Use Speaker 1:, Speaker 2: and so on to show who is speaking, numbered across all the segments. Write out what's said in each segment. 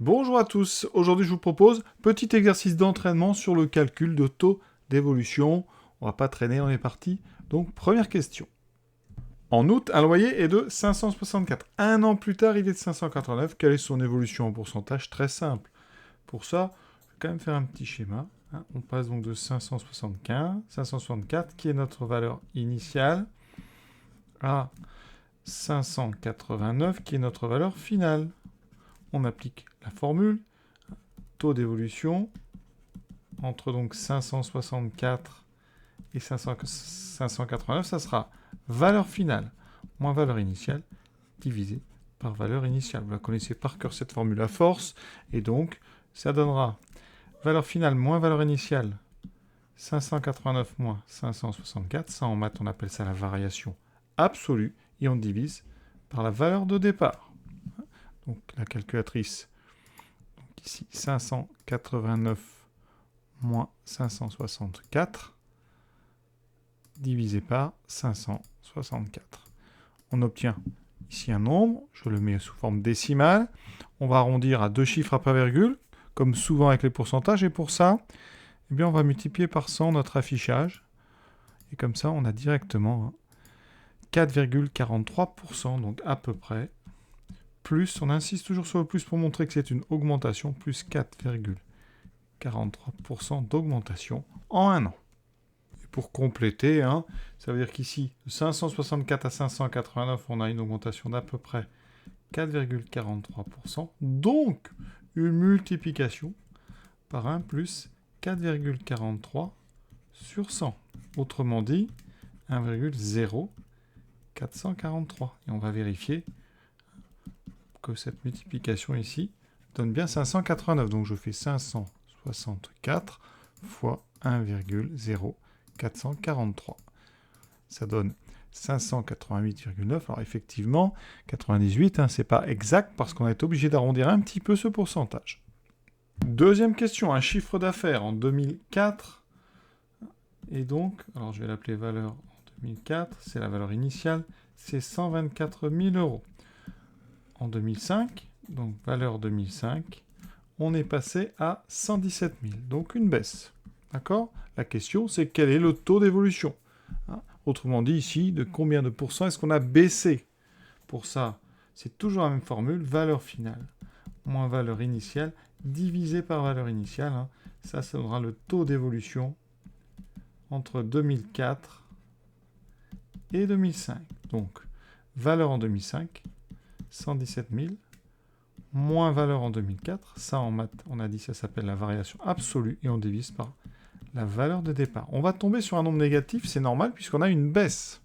Speaker 1: Bonjour à tous, aujourd'hui je vous propose petit exercice d'entraînement sur le calcul de taux d'évolution. On va pas traîner, on est parti. Donc première question. En août, un loyer est de 564. Un an plus tard, il est de 589. Quelle est son évolution en pourcentage? Très simple. Pour ça, je vais quand même faire un petit schéma. On passe donc de 564, qui est notre valeur initiale, à 589, qui est notre valeur finale. On applique la formule. Taux d'évolution entre donc 564 et 589, ça sera valeur finale moins valeur initiale divisé par valeur initiale. Vous la connaissez par cœur cette formule à force, et donc ça donnera valeur finale moins valeur initiale 589 moins 564. Ça en maths on appelle ça la variation absolue, et on divise par la valeur de départ. Donc la calculatrice, donc ici 589 moins 564 divisé par 564. On obtient ici un nombre, je le mets sous forme décimale. On va arrondir à deux chiffres après virgule, comme souvent avec les pourcentages, et pour ça, eh bien, on va multiplier par 100 notre affichage, et comme ça, on a directement 4,43%, donc à peu près, plus, on insiste toujours sur le plus pour montrer que c'est une augmentation, plus 4,43% d'augmentation en un an. Et pour compléter, ça veut dire qu'ici, de 564 à 589, on a une augmentation d'à peu près 4,43%, donc une multiplication par 1 plus 4,43 sur 100. Autrement dit, 1,0443. Et on va vérifier que cette multiplication ici donne bien 589. Donc je fais 564 fois 1,0443. Ça donne 588,9. Alors effectivement, 98, c'est pas exact parce qu'on est obligé d'arrondir un petit peu ce pourcentage. Deuxième question, un chiffre d'affaires en 2004. Et donc, alors je vais l'appeler valeur en 2004, c'est la valeur initiale, c'est 124 000 euros. En 2005, donc valeur 2005, on est passé à 117 000, donc une baisse. D'accord? La question, c'est quel est le taux d'évolution? Autrement dit, ici, de combien de pourcents est-ce qu'on a baissé? Pour ça, c'est toujours la même formule, valeur finale moins valeur initiale divisé par valeur initiale. Ça donnera le taux d'évolution entre 2004 et 2005. Donc, valeur en 2005, 117 000, moins valeur en 2004. Ça, en maths, on a dit, ça s'appelle la variation absolue, et on divise par la valeur de départ. On va tomber sur un nombre négatif, c'est normal, puisqu'on a une baisse.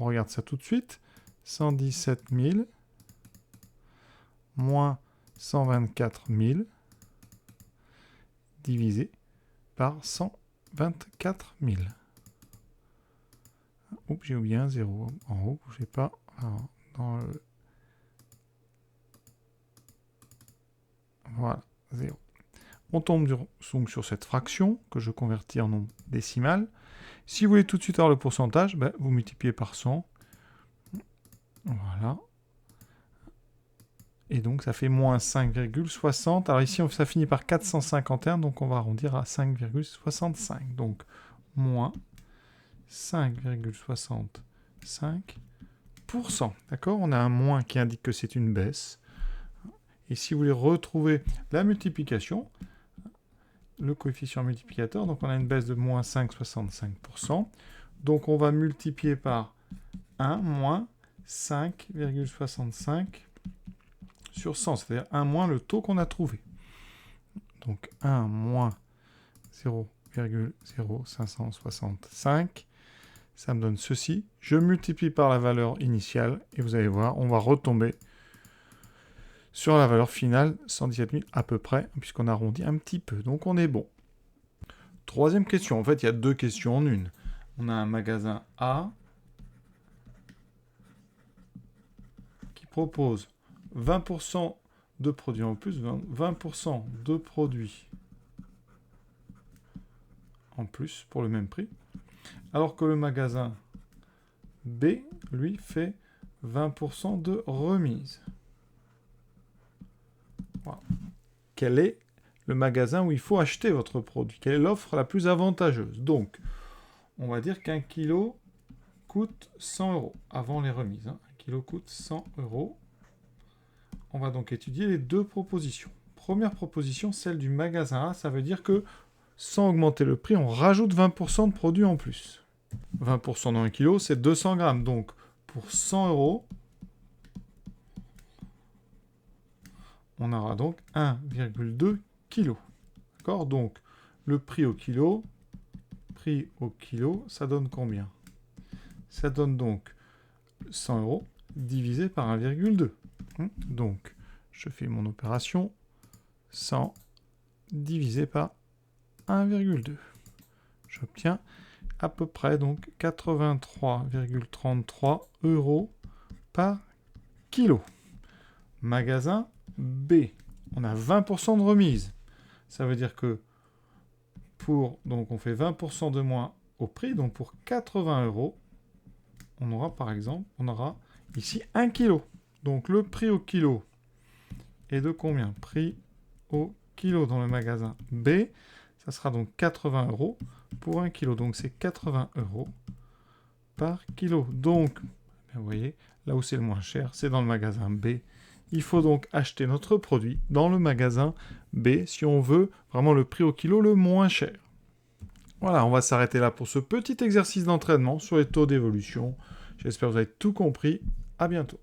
Speaker 1: On regarde ça tout de suite. 117 000 moins 124 000 divisé par 124 000. Oups, j'ai oublié un 0 en haut, bougez pas. Alors, voilà, 0. On tombe donc sur cette fraction que je convertis en nombre décimal. Si vous voulez tout de suite avoir le pourcentage, vous multipliez par 100. Voilà. Et donc, ça fait moins 5,60. Alors ici, ça finit par 451, donc on va arrondir à 5,65. Donc, moins 5,65%. D'accord? On a un moins qui indique que c'est une baisse. Et si vous voulez retrouver la multiplication, le coefficient multiplicateur, donc on a une baisse de moins 5,65%. Donc, on va multiplier par 1 moins 5,65 sur 100, c'est-à-dire 1 moins le taux qu'on a trouvé. Donc 1 moins 0,0565, ça me donne ceci. Je multiplie par la valeur initiale, et vous allez voir, on va retomber sur la valeur finale, 117 000 à peu près, puisqu'on arrondit un petit peu. Donc on est bon. Troisième question, en fait il y a deux questions en une. On a un magasin A qui propose 20% de produits en plus, 20% de produits en plus pour le même prix, alors que le magasin B, lui, fait 20% de remise. Voilà. Quel est le magasin où il faut acheter votre produit? Quelle est l'offre la plus avantageuse? Donc, on va dire qu'un kilo coûte 100 € avant les remises. Un kilo coûte 100 €. On va donc étudier les deux propositions. Première proposition, celle du magasin A, ça veut dire que sans augmenter le prix, on rajoute 20% de produits en plus. 20% dans 1 kilo, c'est 200 grammes. Donc, pour 100 €, on aura donc 1,2 kg. D'accord? Donc, le prix au kilo, ça donne combien? Ça donne donc 100 € divisé par 1,2. Donc, je fais mon opération. 100 divisé par 1,2. J'obtiens à peu près donc 83,33 € par kilo. Magasin B. On a 20% de remise. Ça veut dire que donc on fait 20% de moins au prix. Donc pour 80 €, on aura par exemple, ici 1 kg. Donc le prix au kilo est de combien? Prix au kilo dans le magasin B, ça sera donc 80 € pour 1 kg. Donc c'est 80 € par kilo. Donc, vous voyez, là où c'est le moins cher, c'est dans le magasin B. Il faut donc acheter notre produit dans le magasin B si on veut vraiment le prix au kilo le moins cher. Voilà, on va s'arrêter là pour ce petit exercice d'entraînement sur les taux d'évolution. J'espère que vous avez tout compris. À bientôt.